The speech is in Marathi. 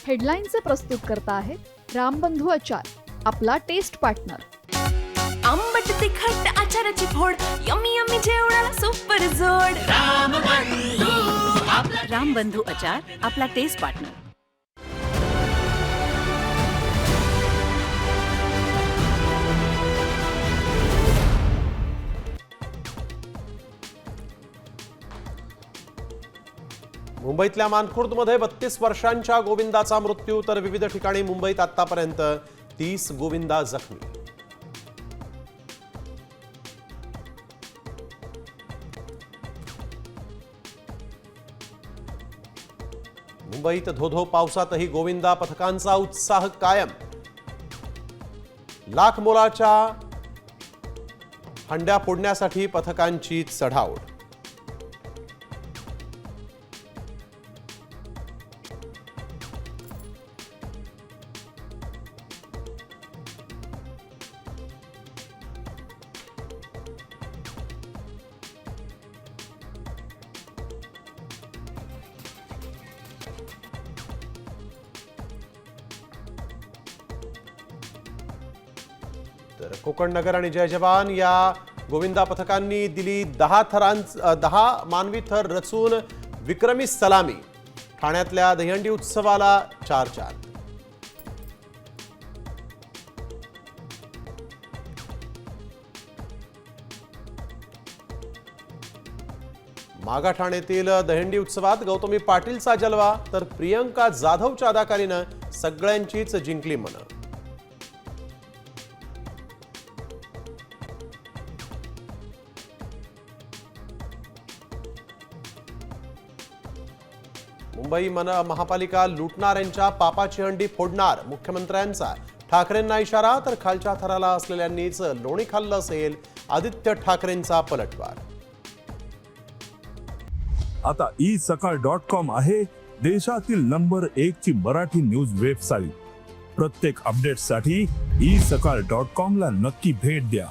हेडलाईनचे प्रस्तुत करता आहेत रामबंधू आचार, आपला टेस्ट पार्टनर. आंबट तिखट आचाराची फोड, यम्मी यम्मी जेवणाला सुपर जोड. रामबंधू आचार, आपला टेस्ट पार्टनर. मुंबईतल्या मानखुर्दमध्ये 32 वर्षांच्या गोविंदाचा मृत्यू, तर विविध ठिकाणी मुंबईत आतापर्यंत 30 गोविंदा जखमी. मुंबईत धोधो पावसातही गोविंदा पथकांचा उत्साह कायम. लाख मोलाच्या हंड्या फोडण्यासाठी पथकांची चढाओढ. तर कोकण नगर आणि जय जवान या गोविंदा पथकांनी दिली 10 मानवी थर रचून विक्रमी सलामी. ठाण्यातल्या दहीहंडी उत्सवाला 4 चांद. मागा ठाण्यातील दहीहंडी उत्सवात गौतमी पाटीलचा जलवा, तर प्रियंका जाधवच्या अदाकारीनं सगळ्यांचीच जिंकली मनं. मुंबई महापालिका लुटणाऱ्यांच्या पापाची हंडी फोडणार, मुख्यमंत्र्यांचा ठाकरेंना इशारा. तर खालच्या थराला असलेल्यांनीच लोणी खाल्लं असेल, आदित्य ठाकरेंचा पलटवार. आता isakal.com आहे देशातील नंबर 1 ची मराठी न्यूज वेबसाईट. प्रत्येक अपडेटसाठी isakal.com ला नक्की भेट द्या.